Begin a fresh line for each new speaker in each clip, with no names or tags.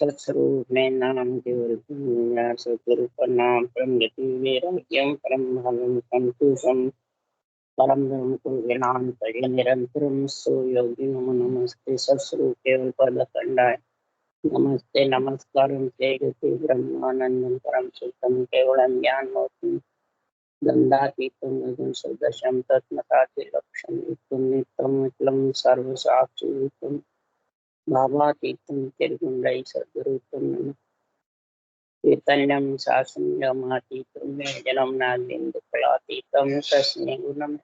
सत्स्वरूप में नाम केवल सत्स्वरूप का नाम परम गति वैराग्यम परम भावम संतोषम परम ब्रह्म को ज्ञान करे निरंतरम सो योगी नमस्ते सत्स्वरूप केवल पद खंडाय नमस्ते नमस्कार ते गति ब्रह्मानंदम परम सुतम केवलम ज्ञान मोक्ष गंधातीतम गगन सदृशम तत्मताते लक्ष्यम नित्यम नित्यम सर्वसाक्षितम भावातीतम त्रिगुणै सद्रूपम चैतन्यम शासनमातीतम जन्म नागेन्द्र कलातीतम तस्मै गुणम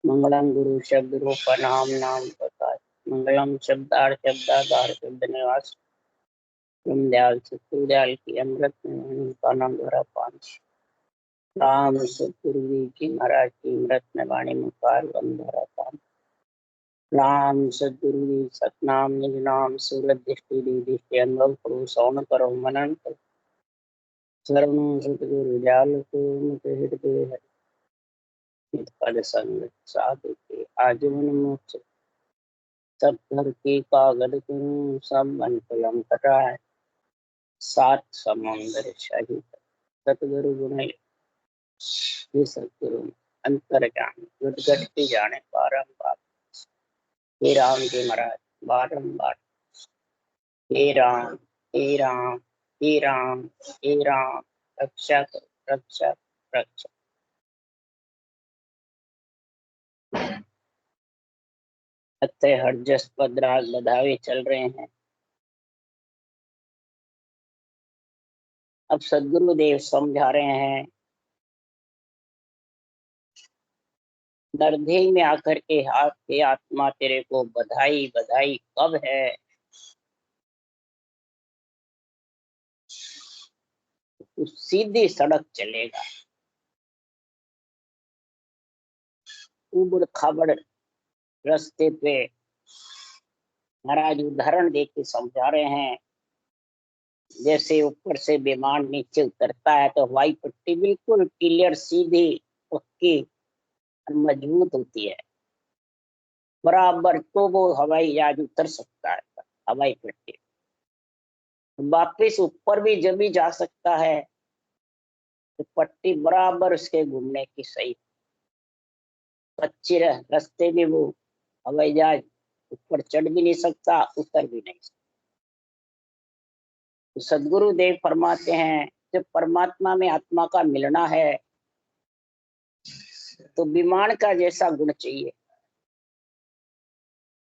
मंगलम गुरु शब्द रूप नाम नाम प्रकाश मंगलम शब्दार शब्द निवास तुम दयाल सतुदयाल की अमृत में का नाम द्वारा पान राम सतगुरु जी की महाराज की अमृत में वाणी मुखार बंधारा पान राम सतगुरु जी सतनाम निज नाम सूरत दृष्टि दृष्टि अनुभव करो सौन करो मनन करो शरणु सतगुरु दयाल को मुझे हृदय है पद संग साधु के आजीवन मोक्ष सब घर की कागद करूं सब मन कलम कटाए सात समुंदर सहित सतगुरु गुण ये सतगुरु अंतर ज्ञान गुटगटती जाने बारंबार हे राम जी महाराज बारंबार हे राम हे राम हे राम हे राम रक्षा करो रक्षा रक्षा। अतः हर जस पद राग बधावे चल रहे हैं। अब सदगुरुदेव समझा रहे हैं दर्दे में आकर के हाथ के आत्मा तेरे को बधाई बधाई कब है। तू सीधी सड़क चलेगा। उबड़ खाबड़ रास्ते पे महाराज उदाहरण दे के समझा रहे हैं। जैसे ऊपर से विमान नीचे उतरता है तो हवाई पट्टी बिल्कुल क्लियर सीधी पक्की मजबूत होती है बराबर, तो वो हवाई जहाज उतर सकता है हवाई पट्टी। वापिस ऊपर भी जब भी जा सकता है तो पट्टी बराबर उसके घूमने की सही। कच्चे रास्ते में वो हवाई जहाज ऊपर चढ़ भी नहीं सकता उतर भी नहीं सकता। तो सदगुरु देव फरमाते हैं जब परमात्मा में आत्मा का मिलना है तो विमान का जैसा गुण चाहिए।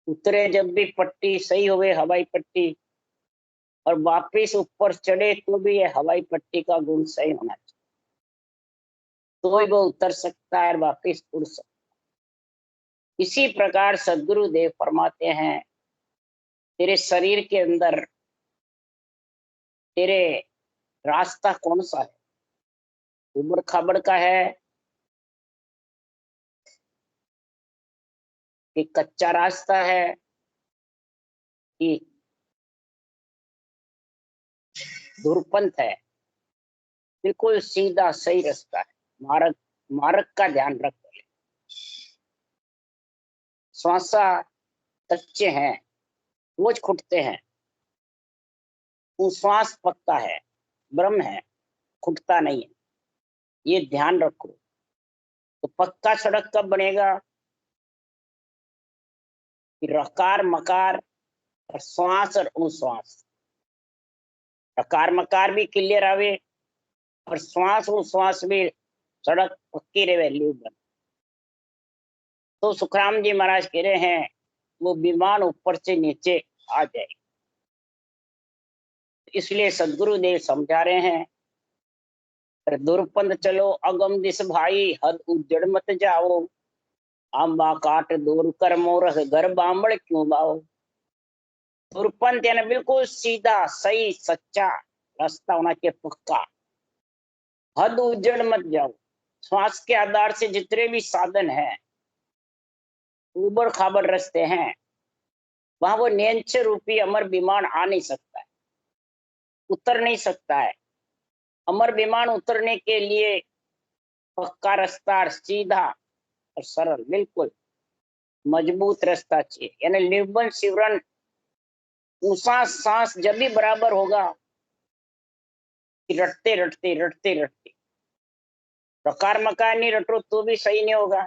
उतरे जब भी पट्टी सही हुए हवाई पट्टी, और वापिस ऊपर चढ़े तो भी ये हवाई पट्टी का गुण सही होना चाहिए, तो ही वो उतर सकता है और वापिस उड़ सकता है। इसी प्रकार सदगुरु देव फरमाते हैं तेरे शरीर के अंदर तेरे रास्ता कौन सा है, उबड़ खाबड़ का है कि कच्चा रास्ता है कि धुरपंथ है। बिल्कुल सीधा सही रास्ता है। मार्ग मार्ग का ध्यान रख। श्वासा कच्चे हैं रोज खुटते हैं, वो श्वास पक्का है ब्रह्म है खुटता नहीं है, ये ध्यान रखो। तो पक्का सड़क कब बनेगा कि रकार मकार और श्वास और उश्वास, रकार मकार भी क्लियर आवे और श्वास उश्वास भी सड़क पक्की रहे बन। तो सुखराम जी महाराज कह रहे हैं वो विमान ऊपर से नीचे आ जाए। इसलिए सदगुरुदेव समझा रहे हैं दुर्पंथ चलो अगम दिस भाई हद उजड़ मत जाओ, आंबा काट दूर कर मोरह घर बामड़ क्यों बाओ। दुर्पंथ यानी बिल्कुल सीधा सही सच्चा रास्ता होना चाहिए पक्का। हद उजड़ मत जाओ। श्वास के आधार से जितने भी साधन हैं उबड़ खाबड़ रास्ते हैं, वहां वो नेंच रूपी अमर विमान आ नहीं सकता है, उतर नहीं सकता है। अमर विमान उतरने के लिए पक्का रास्ता सीधा और सरल बिल्कुल मजबूत रास्ता चाहिए, यानी निर्बल सिवरण ऊंचा सांस जब भी बराबर होगा कि रटते रटते रटते रटते, रकार मकार नहीं रटो तो भी सही नहीं होगा,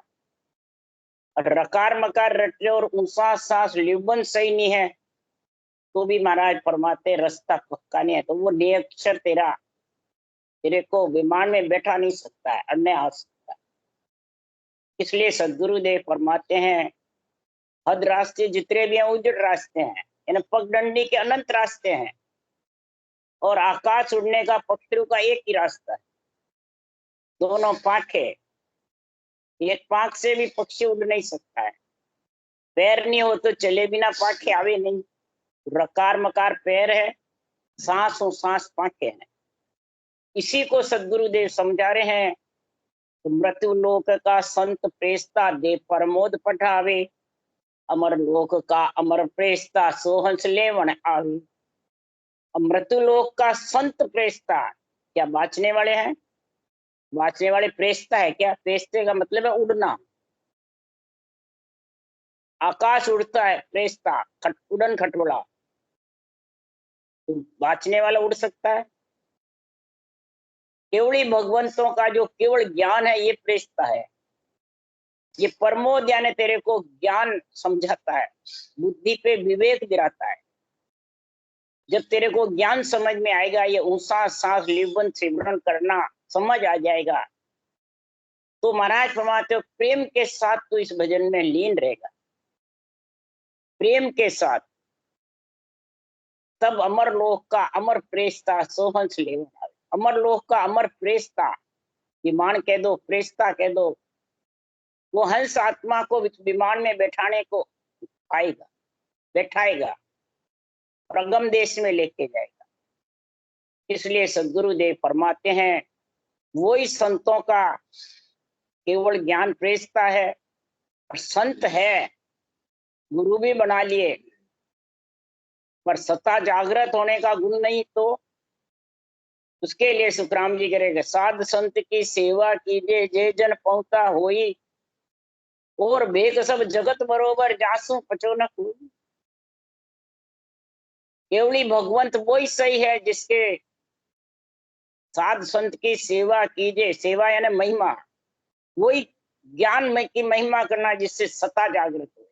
और रकार मकार रट रहे और ऊंचा सांस लिबन सही नहीं है तो भी महाराज फरमाते रास्ता पक्का नहीं है। तो वो नियक्षर तेरे को विमान में बैठा नहीं सकता है, अन्य आ सकता है। इसलिए सदगुरुदेव फरमाते हैं हद रास्ते जितने भी हैं उजड़ रास्ते हैं, यानी पगडंडी के अनंत रास्ते हैं, और आकाश उड़ने का पक्षियों का एक ही रास्ता है, दोनों पाखे। एक पाख से भी पक्षी उड़ नहीं सकता है, पैर नहीं हो तो चले बिना पाखे आवे नहीं। रकार मकार पैर है, सांस और सांस पाखे हैं। इसी को सदगुरुदेव समझा रहे हैं। तो मृत्यु लोक का संत प्रेस्ता दे प्रमोद पठावे, अमर लोक का अमर प्रेस्ता सोहंस लेवन आवे। मृत्यु लोक का संत प्रेस्ता क्या बाँचने वाले हैं? बाँचने वाले प्रेस्ता है क्या? प्रेस्ते का मतलब है उड़ना, आकाश उड़ता है प्रेस्ता, उड़न खटोला। तो बाँचने वाला उड़ सकता है? केवली भगवंतों का जो केवल ज्ञान है ये प्रेस्ता है। ये परमोद यानी तेरे को ज्ञान समझाता है, बुद्धि पे विवेक दिलाता है। जब तेरे को ज्ञान समझ में आएगा, ये ऊंचा सांस लिबन सिमरन करना समझ आ जाएगा, तो महाराज फरमाते हो प्रेम के साथ तू इस भजन में लीन रहेगा, प्रेम के साथ। तब अमर लोक का अमर प्रेस्ता सोहंस लेवन आवे। अमर लोक का अमर प्रेस्ता, विमान कह दो, प्रेस्ता कह दो, वो हंस आत्मा को विमान में बैठाने को आएगा, बैठाएगा, प्रगम देश में लेके जाएगा। इसलिए सदगुरुदेव फरमाते हैं वही संतों का केवल ज्ञान प्रेस्ता है, और संत है, गुरु भी बना लिए, पर सत्ता जागृत होने का गुण नहीं, तो उसके लिए सुखराम जी करेगा साध संत की सेवा कीजिए जे जन पहुंचा होई, और भेद सब जगत बरोबर जासू पचो न कोई। केवली भगवंत वही सही है जिसके साध संत की सेवा कीजिए, सेवा यानी महिमा, वही ज्ञान में की महिमा करना जिससे सत्ता जागृत हो,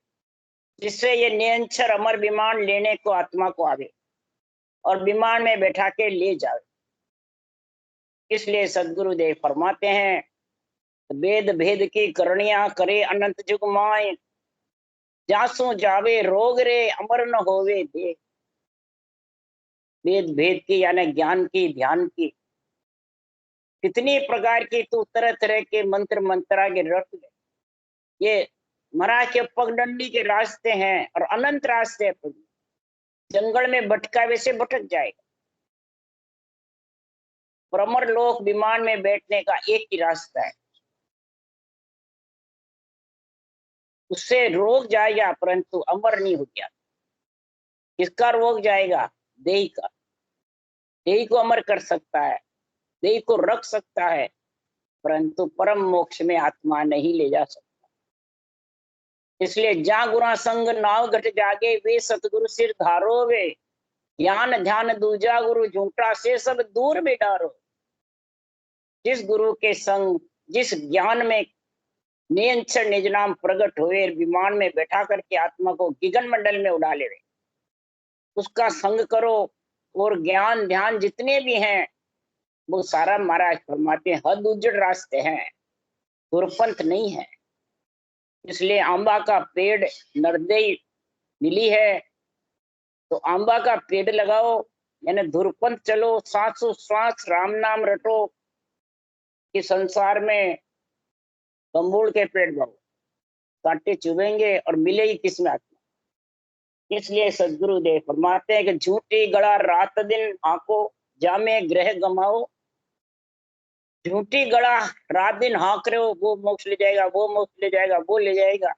जिससे ये निरंतर अमर विमान लेने को आत्मा को आवे और विमान में बैठा के ले जावे। इसलिए सदगुरुदेव फरमाते हैं वेद भेद की करणिया करे अनंत जुग माय, जासू जावे रोग रे अमर न होवे दे। वेद भेद की यानी ज्ञान की, ध्यान की, कितनी प्रकार की तू तरह तरह के मंत्र मंत्रा के रट ले। ये महाराज के पगडंडी के रास्ते हैं और अनंत रास्ते हैं। जंगल में भटका वैसे भटक जाएगा, और अमर लोक विमान में बैठने का एक ही रास्ता है, उससे रोग जाएगा परंतु अमर नहीं हो गया। किसका रोग जाएगा? देही का। देही को अमर कर सकता है, देही को रख सकता है, परंतु परम मोक्ष में आत्मा नहीं ले जा सकता। इसलिए जा गुरा संग नाव घट जागे, वे सतगुरु सिर धारो वे, ज्ञान ध्यान दूजा गुरु झूठा से सब दूर बिडारो। जिस गुरु के संग, जिस ज्ञान में नियंत्रण निज नाम प्रकट हुए, विमान में बैठा करके आत्मा को गगन मंडल में उड़ा ले, उसका संग करो। और ज्ञान ध्यान जितने भी हैं वो सारा महाराज फरमाते हैं हद उजड़ रास्ते हैं, दुर्पंथ नहीं है। इसलिए आंबा का पेड़ नरदेई मिली है तो आंबा का पेड़ लगाओ, यानी धुरपंथ चलो, सांसों श्वास राम नाम रटो, कि संसार में बम्बूल के पेड़ बहु कांटे चुभेंगे और मिलेगी किसमें आत्मा। इसलिए सदगुरुदेव फरमाते हैं कि झूठी गड़ा रात दिन आंको, जामे ग्रह गमाओ। झूठी गड़ा रात दिन हाँक रहे हो, वो मोक्ष ले जाएगा, वो मोक्ष ले जाएगा, वो ले जाएगा,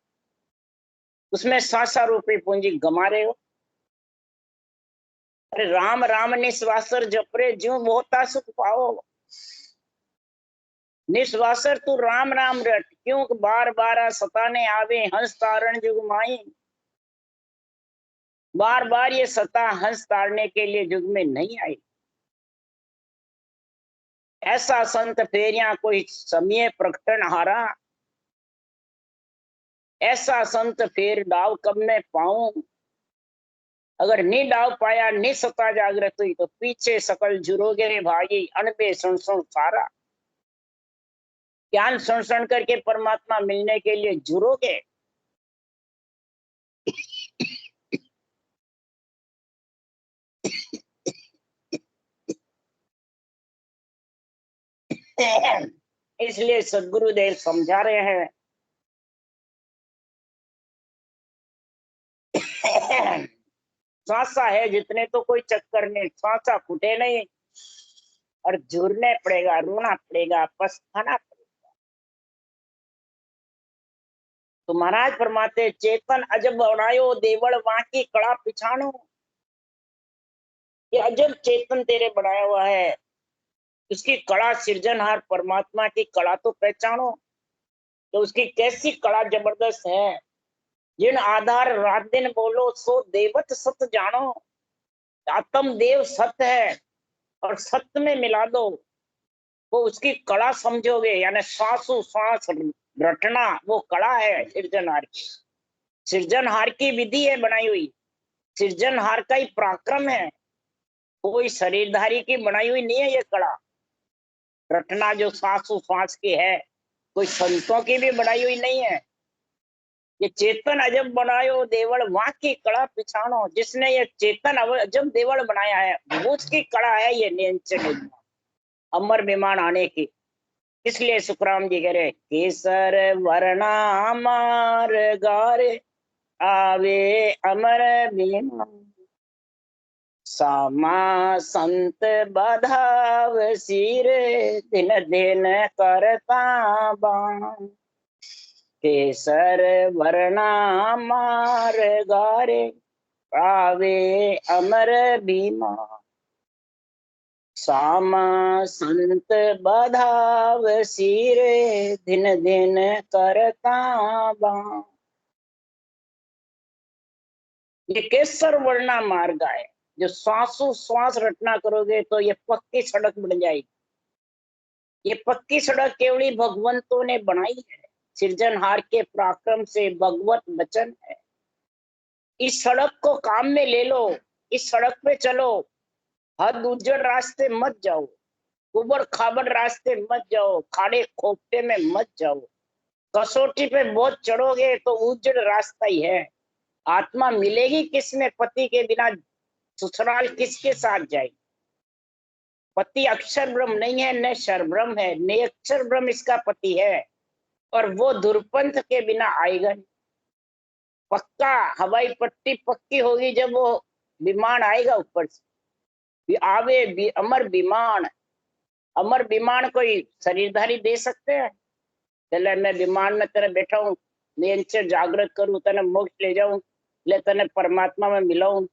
उसमें 7 रुपए पूंजी गमा रहे हो। अरे राम राम निस्वासर जपरे ज्यों मोहता सुख पाओ। निस्वासर तू राम राम रट, क्यों बार बार सताने आवे हंस तारण जुग माई। बार बार ये सता हंस ताड़ने के लिए युग में नहीं आई। ऐसा संत फेरिया कोई समय प्रकटन हारा, ऐसा संत फेर डाव कब मैं पाऊं। अगर नी डाव पाया नी सता जागृत हुई तो पीछे सकल जुरोगे रे भाई, अनबे सुन सुन सारा। ज्ञान सुन सुन करके परमात्मा मिलने के लिए जुरोगे। इसलिए सदगुरुदेव समझा रहे हैं सांसा है जितने तो कोई चक्कर नहीं, सांसा फूटे नहीं और झूरने पड़ेगा, रोना पड़ेगा, पछताना पड़ेगा। तो महाराज फरमाते चेतन अजब बनायो देवल वहां की कड़ा पिछाणो। ये अजब चेतन तेरे बनाया हुआ है, उसकी कड़ा सृजनहार परमात्मा की कड़ा तो पहचानो। तो उसकी कैसी कड़ा जबरदस्त है। जिन आधार रात दिन बोलो सो देवत सत जानो। आत्म देव सत्य है और सत्य में मिला दो, वो उसकी कड़ा समझोगे। यानी श्वासो श्वास रटना वो कड़ा है सृजनहार की। सृजनहार की विधि है बनाई हुई, सृजनहार का ही पराक्रम है। कोई शरीरधारी की बनाई हुई नहीं है ये कड़ा। रटना जो श्वासो श्वास की है, कोई संतों की भी बनाई हुई नहीं है। ये चेतन अजब बनायो देवल वहां की कड़ा पिछाणो। जिसने ये चेतन अजब देवल बनाया है वो उसकी कड़ा है ये नियंत्रण अमर विमान आने की। इसलिए सुखराम जी कह रहे केसर वर्णा मार गारे आवे अमर विमान। सामा संत बधाव सिर दिन दिन करता बाण। केसर वर्णा मार गारे आवे अमर भीमा। सामा संत बधाव सिरे दिन दिन करता बाण। ये केसर वर्णा मार्ग है, जो श्वासों श्वास रटना करोगे तो ये पक्की सड़क बन जाएगी। ये पक्की सड़क केवली भगवंतों ने बनाई है, सृजनहार के पराक्रम से भगवत वचन है। इस सड़क को काम में ले लो, इस सड़क पे चलो। हद उज्जड़ रास्ते मत जाओ, उबड़ खाबड़ रास्ते मत जाओ, खाड़े खोपटे में मत जाओ। कसौटी पे बहुत चढ़ोगे तो उज्जड़ रास्ता ही है। आत्मा मिलेगी किसमें, पति के बिना ससुराल किसके साथ जाएगी। पति अक्षर ब्रह्म नहीं है, न शर ब्रह्म है, निरक्षर ब्रह्म इसका पति है। और वो दुर्पंथ के बिना आएगा नहीं। पक्का हवाई पट्टी पक्की होगी जब वो विमान आएगा ऊपर से। आवे अमर विमान। अमर विमान कोई शरीरधारी दे सकते हैं? चले मैं विमान में तेरे बैठा हूँ, निरंतर जागृत करूं, तेने मोक्ष ले जाऊं, ले तेने परमात्मा में मिलाऊं।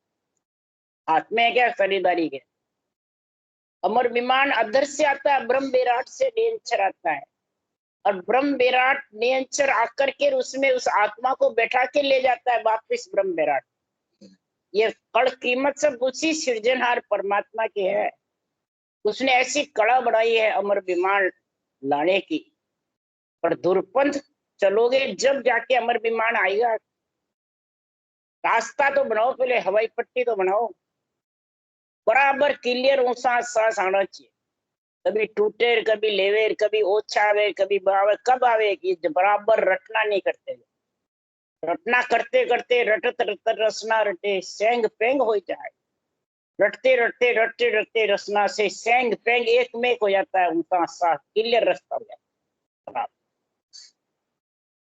हाथ में है क्या शरीरधारी के? अमर विमान अदर से आता है, ब्रह्म विराट से निरंतर आता है। और ब्रह्म विराट निरंतर आकर के उसमें उस आत्मा को बैठा के ले जाता है वापिस ब्रह्म विराट। ये कड़ कीमत सब उसी सृजनहार परमात्मा की है। उसने ऐसी कड़ा बढ़ाई है अमर विमान लाने की। पर दुर्पंथ चलोगे जब जाके अमर विमान आएगा। रास्ता तो बनाओ, पहले हवाई पट्टी तो बनाओ, बराबर क्लियर ऊंचा सांस आना चाहिए। कभी टूटे कभी लेवे, कभी ओछा आवे कभी बढ़ावे, कब आवे कि बराबर रटना नहीं करते। रटना करते करते रटत रटत रसना रटे सेंग पेंग हो जाए। रटते रटते रटते रटते रसना से सेंग पेंग एक में हो जाता है, उनका साथ क्लियर रास्ता हो जाता है।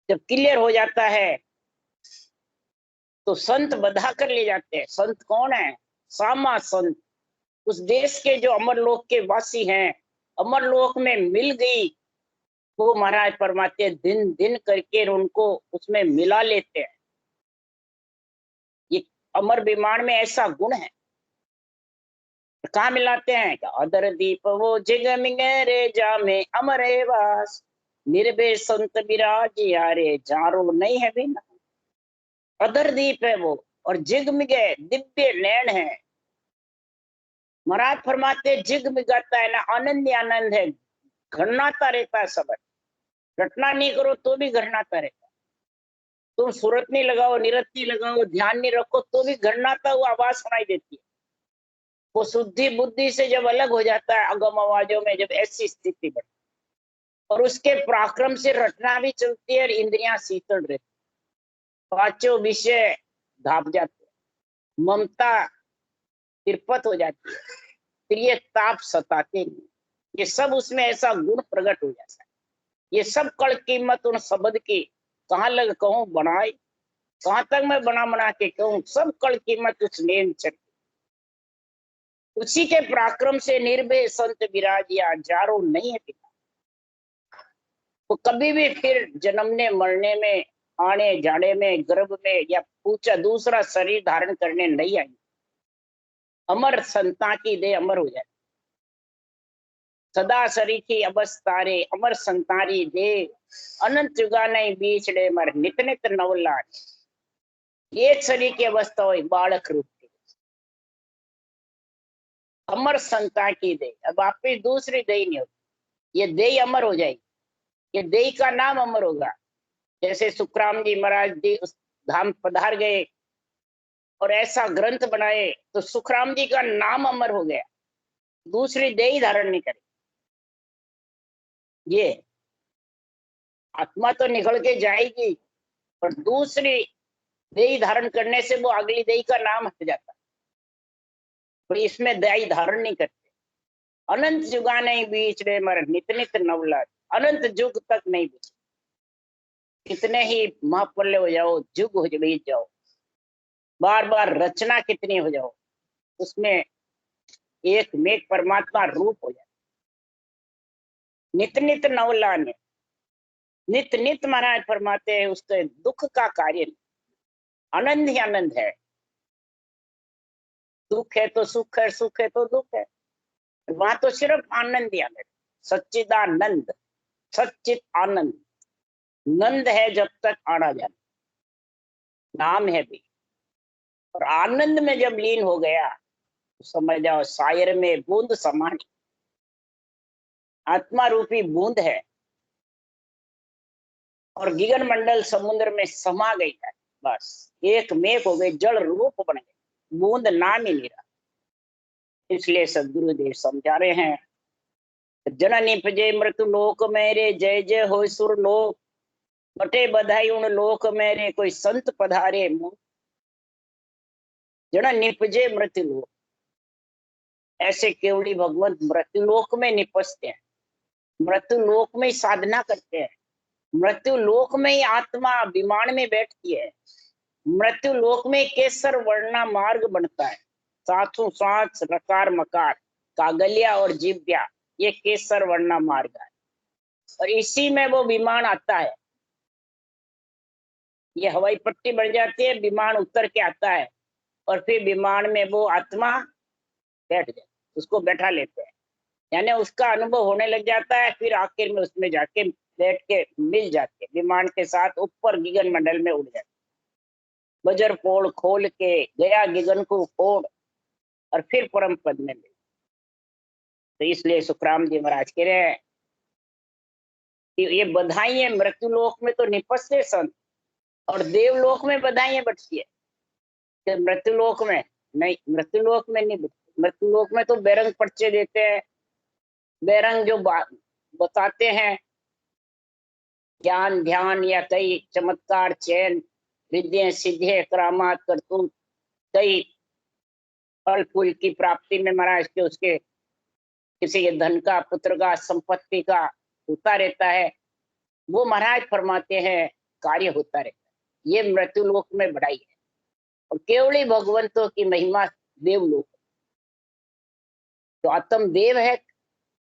जब क्लियर हो जाता है तो संत बधा कर ले जाते हैं। संत कौन है? सामा संत, उस देश के जो अमरलोक के वासी हैं। अमरलोक में मिल गई वो महाराज परमात्मा दिन दिन करके उनको उसमें मिला लेते हैं। ये अमर विमान में ऐसा गुण है। कहाँ मिलाते हैं? अदर दीप वो जिग मिंगरे जामे अमरे वास, निर्भय संत विराज यारे जारो नहीं है बिना। अदर दीप है वो, और जिगमिगे दिव्य नैन है। महाराज फरमाते जिगमिगाता है ना, आनंद ही आनंद है, घरनाता रहता है सब। रटना नहीं करो तो भी घरनाता रहता है। तुम सूरत नहीं लगाओ, निरत्ती लगाओ, ध्यान नहीं रखो तो भी घरनाता हुआ आवाज सुनाई देती है। वो शुद्धि बुद्धि से जब अलग हो जाता है अगम आवाजों में, जब ऐसी स्थिति बढ़ती और उसके पराक्रम से रटना भी चलती है और इंद्रियां शीतल रहती, पांचों विषय धाप जाते, ममता तिरपत हो जाती है, फिर ये ताप सताते नहीं। ये सब उसमें ऐसा गुण प्रकट हो जाता है। ये सब कड़ कीमत उन शब्द की कहाँ लग कहूं बनाए, कहाँ तक मैं बना के कहूं, सब कड़ कीमत उस नेम चढ़, उसी के पराक्रम से निर्भय संत विराजिया, जारो नहीं है पिता। वो कभी भी फिर जन्मने मरने में, आने जाने में, गर्भ में या पूछा दूसरा शरीर धारण करने नहीं आई। अमर संता की दे अमर हो जाए, सदा सरीखी अवस्थारे अमर संतारी दे, अनंत जुगा नहीं बीच डे मर नित नित नवला। एक शरीर की अवस्था हो बालक रूप की, अमर संता की दे। अब आप पे दूसरी दे नहीं होती, ये दे अमर हो जाएगी, ये दे का नाम अमर होगा। जैसे सुखराम जी महाराज जी उस धाम पधार गए और ऐसा ग्रंथ बनाए तो सुखराम जी का नाम अमर हो गया, दूसरी देही धारण नहीं करी। ये आत्मा तो निकल के जाएगी और दूसरी देही धारण करने से वो अगली देही का नाम हट जाता, पर इसमें देही धारण नहीं करते। अनंत जुगा नहीं बीच रे मर नित नित नवला, अनंत जुग तक नहीं बीच, कितने ही महाप्रलय हो जाओ, जुग हो बीत जाओ, बार बार रचना कितनी हो जाओ, उसमें एक में परमात्मा रूप हो जाए। नित नित नवला ने, नित नित महाराज फरमाते हैं उसके दुख का कार्य आनंद ही आनंद है। दुख है तो सुख है, सुख है तो दुख है, वहां तो सिर्फ आनंद ही आनंद, सच्चिदानंद, सच्चित आनंद। नंद है जब तक आना जाना, नाम है भी, और आनंद में जब लीन हो गया तो समझ जाओ शायर में बूंद समान, आत्मा रूपी बूंद है और गगन मंडल समुद्र में समा गई है। बस एक मेघ हो गई, जल रूप बन गए, बूंद नाम ही नहीं रहा। इसलिए सदगुरुदेव समझा रहे हैं, जननी पजे मृत्यु लोक मेरे, जय जय हो सुर लोक, बटे बधाई उन लोक मेरे, कोई संत पधारे मुंह। जन निपजे मृत्यु लोक, ऐसे केवली भगवंत मृत्यु लोक में निपजते हैं, मृत्यु लोक में ही साधना करते हैं, मृत्यु लोक में ही आत्मा विमान में बैठती है, मृत्यु लोक में केसर वर्णा मार्ग बनता है, साथों सांस रकार मकार कागलिया और जिव्या, ये केसर वर्णा मार्ग है, और इसी में वो विमान आता है। ये हवाई पट्टी बन जाती है, विमान उतर के आता है और फिर विमान में वो आत्मा बैठ जाए, उसको बैठा लेते हैं, यानी उसका अनुभव होने लग जाता है, फिर आखिर में उसमें जाके बैठ के मिल जाते विमान के साथ, ऊपर गगन मंडल में उड़ जाते। बजर पोल खोल के गया गगन को फोड़ और फिर परम पद में मिल। तो इसलिए सुखराम जी महाराज कह रहे हैं कि ये बधाई है, मृत्यु लोक में तो निपजते संत, और देवलोक में बधाई बटती है, कि मृत्यु लोक में नहीं, मृत्यु लोक में नहीं, मृत्यु लोक में तो बेरंग पर्चे देते हैं, बेरंग जो बताते हैं ज्ञान ध्यान या कई चमत्कार चैन विद्या सिद्धि करामात करतूत, कई फल फूल की प्राप्ति में महाराज के उसके किसी के धन का, पुत्र का, संपत्ति का होता रहता है, वो महाराज फरमाते हैं कार्य होता रहता है। ये मृत्यु लोक में बढ़ाई है, और केवली भगवंतों की महिमा देवलोक, तो आत्म देव है,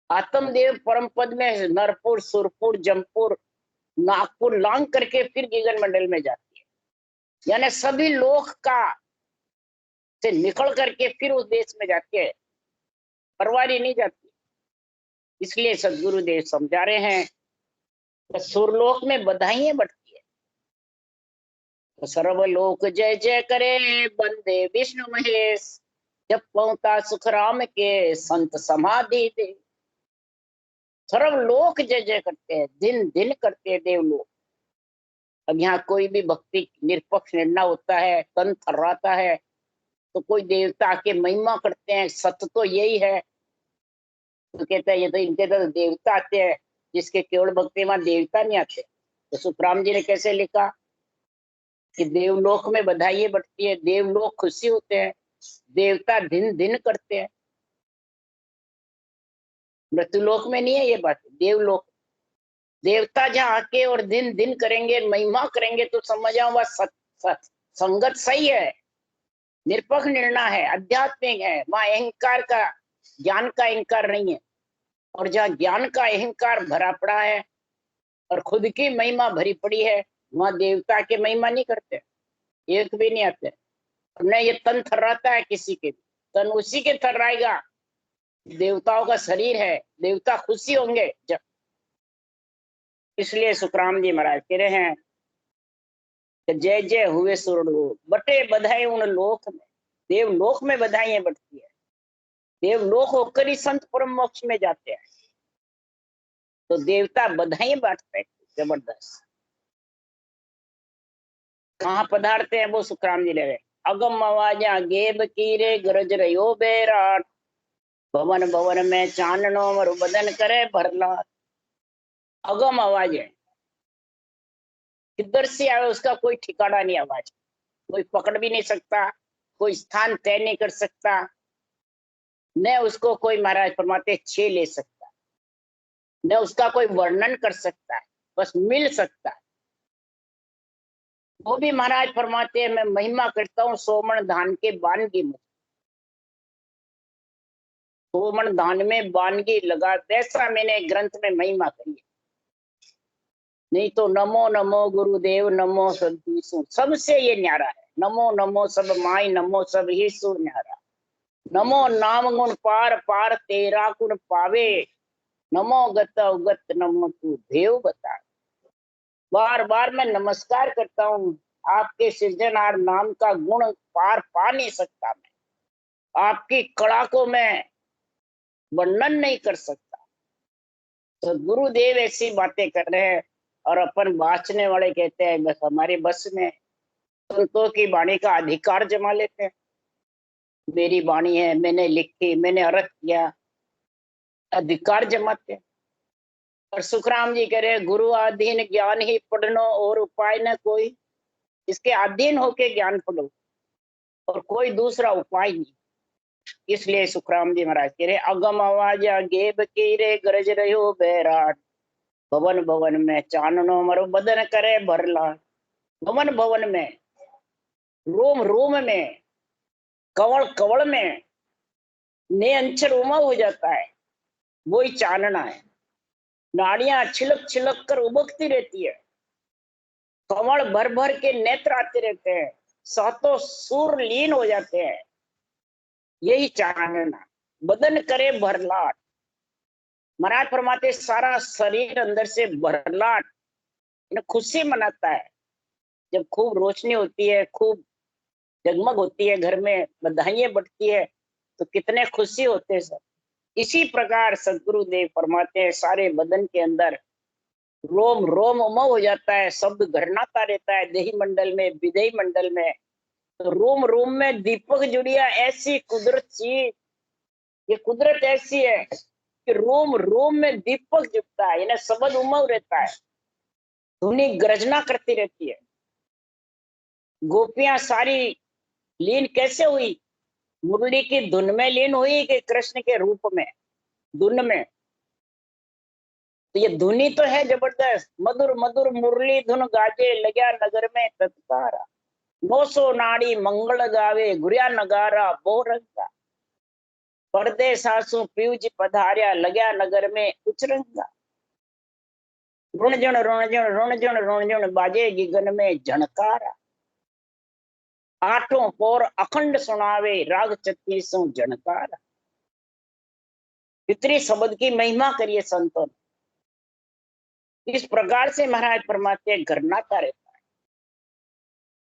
आत्मदेव परम पद में नरपुर सुरपुर जमपुर नागपुर लांग करके फिर गगन मंडल में जाती है, यानी सभी लोक का से निकल करके फिर उस देश में जाती है, परवारी नहीं जाती। इसलिए सदगुरुदेव समझा रहे हैं कि सुरलोक में बधाइयां बढ़ती है, तो सर्वलोक जय जय करे, बंदे विष्णु महेश, जब पहुंचा सुख राम के संत समाधि दे। सर्वलोक जय जय करते हैं, दिन दिन करते हैं देवलोक। अब यहाँ कोई भी भक्ति निरपक्ष निर्णय होता है, तन थर्राता है, तो कोई देवता के महिमा करते हैं, सत्य तो यही है, तो कहता है ये तो इनके तो देवता आते हैं, जिसके केवल भक्ति में देवता नहीं आते। तो सुखराम जी ने कैसे लिखा कि देवलोक में बधाई बढ़ती है, देवलोक खुशी होते हैं, देवता दिन दिन करते हैं। मृत्युलोक में नहीं है ये बात, देवलोक। देवता जहाँ आके और दिन दिन करेंगे, महिमा करेंगे, तो समझ आओ वह संगत सही है, निरपक्ष निर्णय है, आध्यात्मिक है। वहां अहंकार का, ज्ञान का अहंकार नहीं है। और जहाँ ज्ञान का अहंकार भरा पड़ा है और खुद की महिमा भरी पड़ी है, वहां देवता के महिमा नहीं करते, एक भी नहीं आते। न ये तन थर्राता है किसी के भी, तन उसी के थर्राएगा, देवताओं का शरीर है, देवता खुशी होंगे जब। इसलिए सुखराम जी महाराज कह रहे हैं कि जय जय हुए सुरलोक, बटे बधाई उन लोक में। देवलोक में बधाइयां बढ़ती है, देवलोक होकर ही संत परम मोक्ष में जाते हैं, तो देवता बधाई बांटते हैं जबरदस्त। कहाँ पधारते हैं वो सुखराम जी ले रहे, अगम आवाजा गेब कीरे गरज रहो बेराट, भवन भवन में चाननो मरु बदन करे भरला। अगम आवाज है, किधर से आए उसका कोई ठिकाना नहीं, आवाज कोई पकड़ भी नहीं सकता, कोई स्थान तय नहीं कर सकता, न उसको कोई महाराज फरमाते छे ले सकता, न उसका कोई वर्णन कर सकता है, बस मिल सकता है। वो भी महाराज फरमाते हैं मैं महिमा करता हूँ सोमन धान के बान की मुझ, सोमन धान में बानगी लगा, वैसा मैंने ग्रंथ में महिमा करी है। नहीं तो नमो नमो गुरुदेव नमो सदीसु, सबसे ये न्यारा है। नमो नमो सब माई, नमो सब ही सु न्यारा। नमो नाम गुण पार पार तेरा गुण पावे, नमो गत उगत नमो तू देव बता। बार बार मैं नमस्कार करता हूँ, आपके सृजनहार नाम का गुण पार पा नहीं सकता मैं, आपकी कला को मैं वर्णन नहीं कर सकता। तो गुरुदेव ऐसी बातें कर रहे हैं और अपन बाँचने वाले कहते हैं बस हमारे बस में, संतों की वाणी का अधिकार जमा लेते हैं। मेरी वाणी है, मैंने लिखी, मैंने अर्थ किया, अधिकार जमाते हैं। और सुखराम जी कह रहे गुरु अधीन ज्ञान ही पढ़नो और उपाय न कोई, इसके अधीन होके ज्ञान पढ़ो और कोई दूसरा उपाय नहीं। इसलिए सुखराम जी महाराज कह रहे अगम आवाज गेब की रे गरज रहो बैराट, भवन भवन में चाननो मरो बदन करे भरला। भवन भवन में, रोम रोम में, कवल कवल में ने अंचर उमा हो जाता है, वही चानना है। नाड़ियां छिलक छिलक कर उबकती रहती है, कमल भर भर के नेत्र आते रहते हैं, सातों सूर लीन हो जाते हैं, यही चानना। बदन करे भरलाट, महाराज फरमाते सारा शरीर अंदर से भरलाट खुशी मनाता है। जब खूब रोशनी होती है, खूब जगमग होती है, घर में बधाइयां बढ़ती है, तो कितने खुशी होते हैं सब। इसी प्रकार सदगुरुदेव फरमाते हैं सारे बदन के अंदर रोम रोम उमव हो जाता है, शब्द घरनाता रहता है, देही मंडल में, विदेही मंडल में। तो रोम रोम में दीपक जुड़िया, ऐसी कुदरत चीज, ये कुदरत ऐसी है कि रोम रोम में दीपक जुटता है, इन्हें शब्द उमव रहता है, धुनी गर्जना करती रहती है। गोपियां सारी लीन कैसे हुई, मुरली की धुन में लीन हुई कि कृष्ण के रूप में धुन में। तो ये धुनी तो है जबरदस्त, मधुर मधुर मुरली धुन गाजे लग्या नगर में तत्कारा, 900 नाड़ी मंगल गावे गुरिया नगारा बोरंगा, पर्दे सासू पीयूज पधारिया लग्या नगर में उचरंगा। रुणझुण रुणझुण रुणझुण रुणझुण बाजे गिगन में झणकारा, आठों पोर अखंड सुनावे राग 36 झणकारा। इतनी शब्द की महिमा करिए संतों ने। इस प्रकार से महाराज फरमाते घरनाता रहता है,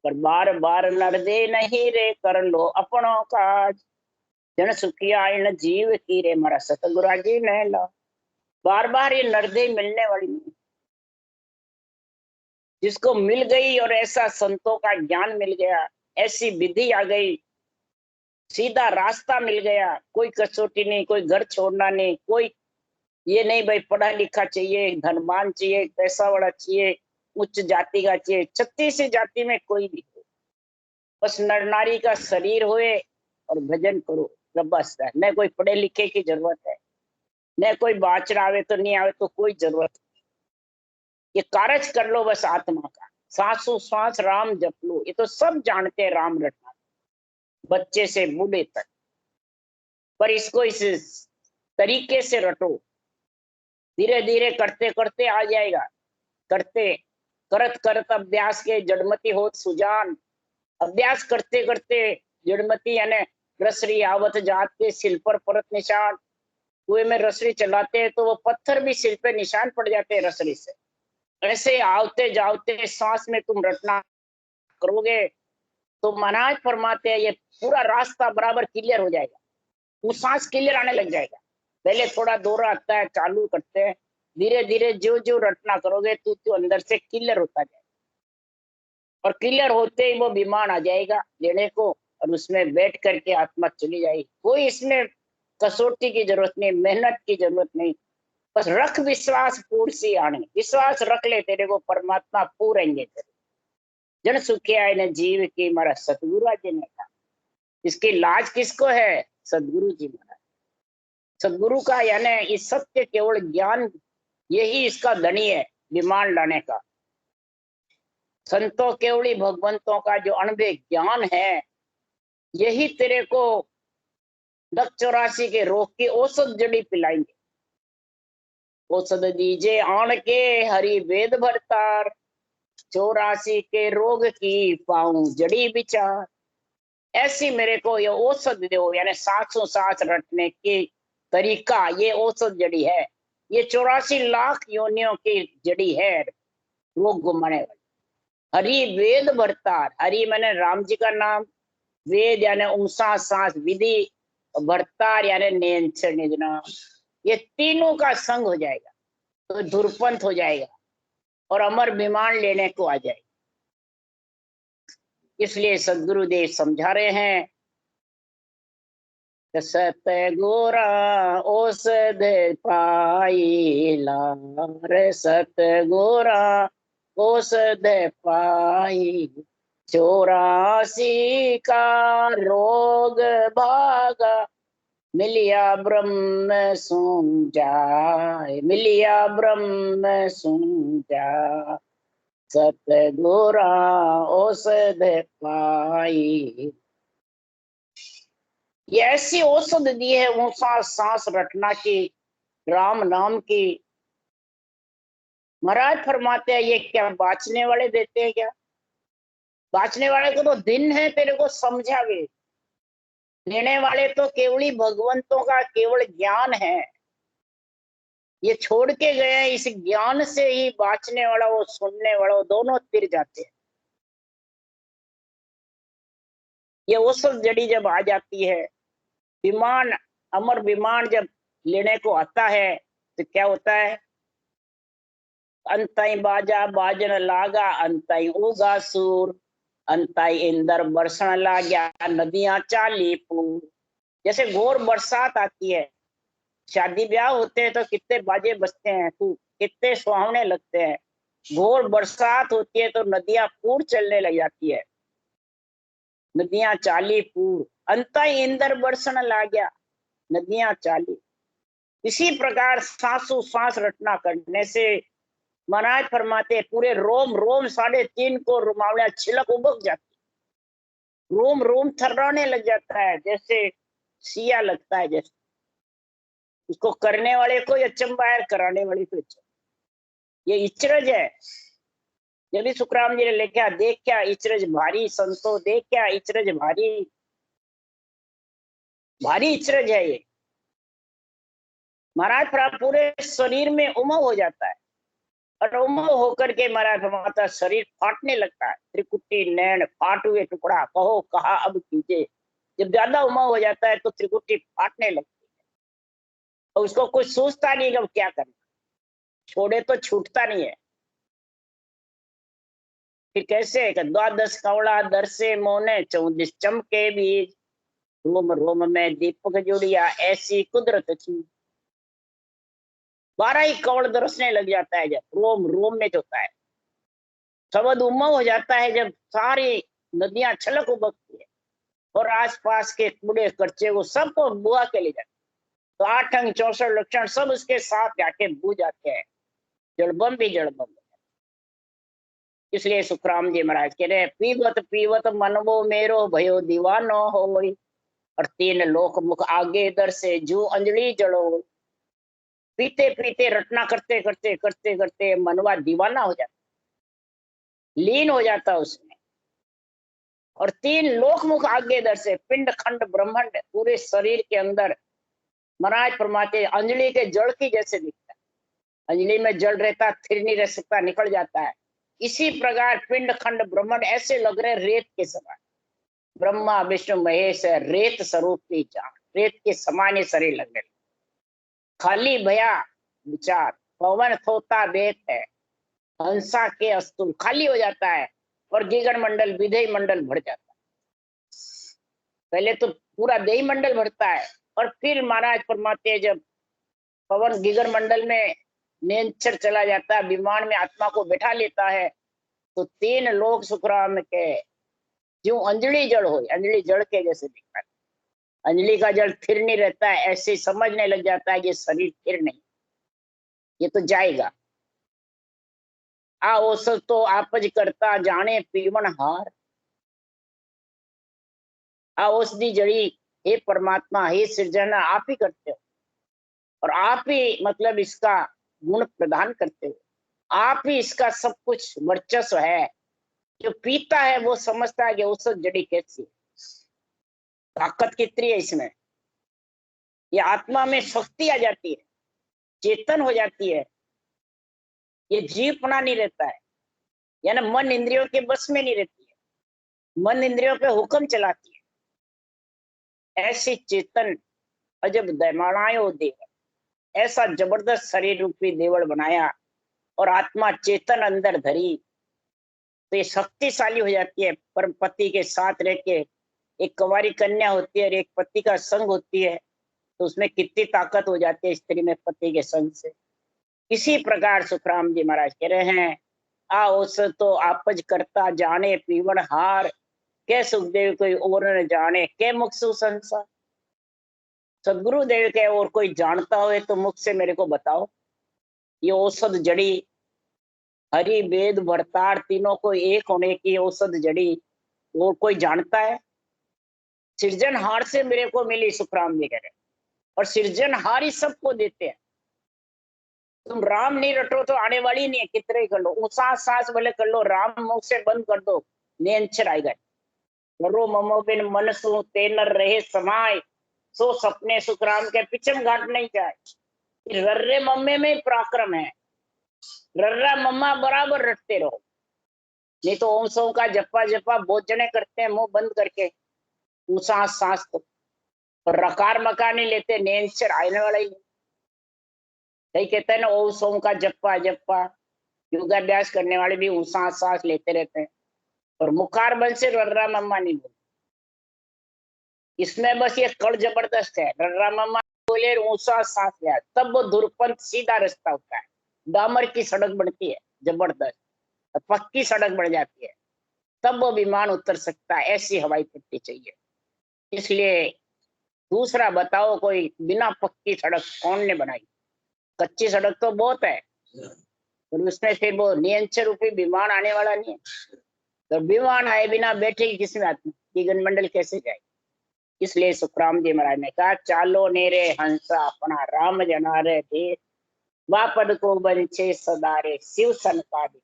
पर बार बार नरदे नहीं रे कर लो अपनो काज। जन सुखिया इन जीव की रे मारा सतगुरु जी ने ला। बार बार ये नरदे मिलने वाली नहीं, जिसको मिल गई और ऐसा संतों का ज्ञान मिल गया, ऐसी विधि आ गई, सीधा रास्ता मिल गया, कोई कसौटी नहीं, कोई घर छोड़ना नहीं, कोई ये नहीं भाई पढ़ा लिखा चाहिए, धनवान चाहिए, पैसा वाला चाहिए, उच्च जाति का चाहिए, 36 जाति में कोई भी हो, बस नर नारी का शरीर होए और भजन करो, जब बस है। न कोई पढ़े लिखे की जरूरत है, न कोई बाचर आवे तो नहीं आवे तो कोई जरूरत नहीं। ये कारज कर लो बस आत्मा का, सांसों सांस राम जप लो, ये तो सब जानते हैं राम रटना, बच्चे से बूढ़े तक। पर इसको इस तरीके से रटो, धीरे धीरे करते करते आ जाएगा। करते करत करत अभ्यास के जड़मती हो सुजान। अभ्यास करते करते जड़मती यानी रसरी आवत जात के सिल पर परत निशान। कुएं में रसरी चलाते हैं तो वो पत्थर भी सिल पे निशान पड़ जाते हैं रसरी से। ऐसे आवते जावते सांस में तुम रटना करोगे तो महाराज फरमाते हैं ये पूरा रास्ता बराबर क्लियर हो जाएगा, वो सांस क्लियर आने लग जाएगा। पहले थोड़ा दोहरा आता है, चालू करते हैं, धीरे धीरे जो जो रटना करोगे तो अंदर से क्लियर होता जाएगा। और क्लियर होते ही वो विमान आ जाएगा लेने को, और उसमें बैठ करके आत्मा चली जाएगी। कोई इसमें कसौटी की जरूरत नहीं, मेहनत की जरूरत नहीं, बस रख विश्वास पूर सी आने, विश्वास रख ले तेरे को परमात्मा पूरेंगे तेरे। जन सुखिया न जीव की मारा सतगुरु जी ने कहा। इसकी लाज किसको है? सदगुरु जी महाराज। सदगुरु का यानी इस सत्य केवल ज्ञान, यही इसका धनी है विमान लाने का। संतों केवली भगवंतों का जो अनुभव ज्ञान है, यही तेरे को दक्ष 84 के रोग की औषध जड़ी पिलाएंगे। औषध दीजे आण के हरि वेद भरतार, 84 के रोग की पाऊं जड़ी विचार। ऐसी मेरे को ये औषध दो, यानी 707 रटने की तरीका, ये औषध जड़ी है। ये 84 लाख योनियों की जड़ी है रोग घुमाने वाली। हरि वेद भरतार, हरि मैंने राम जी का नाम, वेद यानी ऊंसा सांस विधि, भरतार यानी नियंत्रण निजना, ये तीनों का संग हो जाएगा तो धुरपंथ हो जाएगा और अमर विमान लेने को आ जाएगा। इसलिए सदगुरुदेव समझा रहे हैं, सतगुरा औषध पाइला रे, सतगुरा औषध पाई, 84 का रोग भागा, मिलिया ब्रह्म सुन जाए, मिलिया ब्रह्म सुन जा, सतगुरा औषध पाई। ये ऐसी औषध दी है ऊंचा सांस रटना की, राम नाम की। महाराज फरमाते हैं ये क्या बाँचने वाले देते हैं क्या? बाँचने वाले को तो दिन है तेरे को समझावे, देने वाले तो केवली भगवंतों का केवल ज्ञान है। ये छोड़ के गए हैं, इस ज्ञान से ही बाँचने वाला वो सुनने वाला वो दोनों तिर जाते हैं। ये औषध जड़ी जब आ जाती है, विमान अमर विमान जब लेने को आता है तो क्या होता है? अंताई बाजा बाजन लागा, अंताई उगा सूर, अंताई इंदर बरसण लाग्या, नदियां चाली पूर। जैसे घोर बरसात आती है, शादी ब्याह होते हैं तो कितने बाजे बजते हैं, तू कितने सुहावने लगते हैं। घोर बरसात होती है तो नदियां पूर चलने लग जाती है, नदियां चाली पूर, अंताई इंदर बरसण लाग्या, नदियां चाली। इसी प्रकार सांसों सांस रटना करने से महाराज फरमाते पूरे रोम रोम 3.5 को रुमावलियां छिलक उबक जाती, रोम रोम थर्राने लग जाता है, जैसे सिया लगता है। जैसे उसको करने वाले को अचंबा है, कराने वाले को अचंबा। ये इचरज है। जब भी सुखराम जी ने लिखा, देख क्या इचरज भारी संतो, देख क्या इचरज भारी, भारी इचरज है ये। महाराज पूरे शरीर में उमंग हो जाता है। और उमो होकर के महाराज फरमाता शरीर फाटने लगता है, त्रिकुटी नैन फाट हुए टुकड़ा कहो कहा अब कीजिए। जब ज्यादा उमा हो जाता है तो त्रिकुटी फाटने लगती है और उसको कुछ सोचता नहीं कि अब क्या करना, छोड़े तो छूटता नहीं है। फिर कैसे है कि द्वादश कवड़ा दरसे मोने 14 चमके बीज, रोम रोम में दीपक जुड़िया ऐसी कुदरत थी। 12 ही कवड़ दरसने लग जाता है जब रोम रोम में होता है। शब्द उमंग हो जाता है जब सारी नदियां छलक उबकती है और आसपास के कूड़े कच्चे को सबको बुआ के ले जाते, तो 8 अंग 64 लक्षण सब उसके साथ जाके बू जाते हैं। जड़बम भी जड़बम। इसलिए सुखराम जी महाराज कह रहे पीवत पीवत मनवो मेरो भयो दीवानो हो, और 3 लोक मुख आगे दर से जू अंजलि जड़ो। पीते पीते रटना करते करते करते करते मनवा दीवाना हो जाता, लीन हो जाता उसमें। और 3 लोक मुख आगे दर से पिंड खंड ब्रह्मांड पूरे शरीर के अंदर महाराज फरमाते अंजलि के जड़ की जैसे दिखता है। अंजलि में जल रहता, थिर नहीं रह सकता, निकल जाता है। इसी प्रकार पिंड खंड ब्रह्मांड ऐसे लग रहे रेत के समान। ब्रह्मा विष्णु महेश रेत स्वरूप की जान, रेत के समान शरीर लगने लगे। खाली भया विचार पवन थोता देत है, हंसा के अस्तुल खाली हो जाता है और गिगन मंडल विधेय मंडल भर जाता है। पहले तो पूरा देही मंडल भरता है और फिर महाराज फरमाते जब पवन गिगन मंडल में नेंचर चला जाता है, विमान में आत्मा को बैठा लेता है, तो 3 लोक सुखराम के जो अंजलि जड़ हो, अंजलि जड़ के जैसे दिखता है। अंजलि का जल थिर नहीं रहता है, ऐसे समझने लग जाता है ये शरीर थिर नहीं, ये तो जाएगा। आ औसत तो आपज करता जाने पीवन हार, आ औषधि जड़ी हे परमात्मा हे सृजना आप ही करते हो, और आप ही मतलब इसका गुण प्रदान करते हो, आप ही इसका सब कुछ वर्चस्व है। जो पीता है वो समझता है कि औषध जड़ी कैसी है, ताकत कितनी है इसमें। ये आत्मा में शक्ति आ जाती है, चेतन हो जाती है, ये जीवपना नहीं रहता है, यानी मन इंद्रियों के बस में नहीं रहती है, मन इंद्रियों पे हुक्म चलाती है। ऐसी चेतन अजब दैमाणायो देव, ऐसा जबरदस्त शरीर रूपी देवड़ बनाया और आत्मा चेतन अंदर धरी, तो ये शक्तिशाली हो जाती है। परम पति के साथ रह के एक कुंवारी कन्या होती है और एक पति का संग होती है, तो उसमें कितनी ताकत हो जाती है स्त्री में पति के संग से। इसी प्रकार सुखराम जी महाराज कह रहे हैं आ उस तो आपज करता जाने पीवन हार, के सुखदेव कोई और न जाने के मुख संसार। सदगुरुदेव के और कोई जानता हो तो मुख से मेरे को बताओ। ये औषध जड़ी हरि वेद वर्तार तीनों को एक होने की औषध जड़ी और कोई जानता है? सृजनहार से मेरे को मिली सुखराम जी कह रहे, और सृजनहार ही सबको देते हैं। तुम राम नहीं रटो तो आने वाली नहीं है, कितने ही कर लो, सांस सांस भले कर लो, राम मुख से बंद कर दो नियंचर आएगा। रो ममो बिन मन सु तेनर रहे समाय, सो सपने सुखराम के पिछम घाट नहीं जाए। रर्रे मम्मे में पराक्रम है, रर्रा मम्मा बराबर रटते रहो, नहीं तो ओम सोम का जप्पा जप्पा बहुत जने करते हैं मुंह बंद करके, सांस सांस तो रकार मकार नहीं लेते, नेंचर आने वाला ही। सही कहते हैं ना, ओम सोम का जप्पा जप्पा, योगाभ्यास करने वाले भी सांस सांस लेते रहते हैं, और मुखार बल से रर्रा मम्मा नहीं बोलते। इसमें बस ये कड़ जबरदस्त है, रर्रा मम्मा बोले ऊंचा सांस लिया तब वो धुरपंथ सीधा रास्ता होता है, डामर की सड़क बनती है जबरदस्त, पक्की सड़क बन जाती है, तब वो विमान उतर सकता है। ऐसी हवाई पट्टी चाहिए। इसलिए दूसरा बताओ कोई बिना पक्की सड़क कौन ने बनाई? कच्ची सड़क तो बहुत है, और उसमें फिर वो नियंत्रण रूपी विमान आने वाला नहीं है। तो विमान आए बिना बैठे किसमें आत्मा की गणमंडल कैसे जाए? इसलिए सुखराम जी महाराज ने कहा चालो नेरे हंसा अपना राम जनारे दे, वापद को बंचे सदारे शिव सन का दे।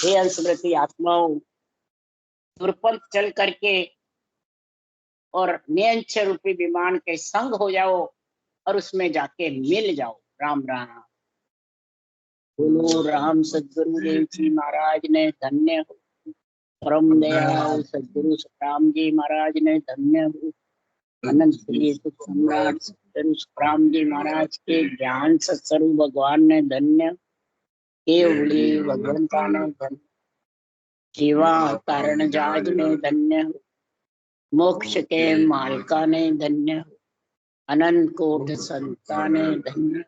हे हंसवृति आत्माओं, दुर्पंथ चल करके और नियंच रूपी विमान के संग हो जाओ और उसमें जाके मिल जाओ। राम राम। बोलो राम सदगुरु देव जी महाराज ने धन्य हो। परम दयाल सदगुरु सुखराम जी महाराज ने धन्य हो। अनंत प्रिय सुख सम्राट सदगुरु सुखराम जी महाराज के ज्ञान सत्स्वरूप भगवान ने धन्य। केवली भगवंता ने धन्य। जीवा कारण जाज ने धन्य हो। मोक्ष के मालका ने धन्य हो। अनंत कोटि संता ने धन्य।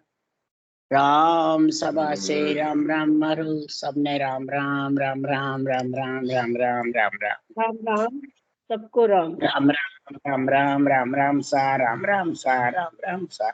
राम सभा से राम राम मरु सबने राम राम राम राम राम राम राम राम राम राम
राम राम सबको राम
राम राम राम राम राम राम सा राम राम सा राम राम सा।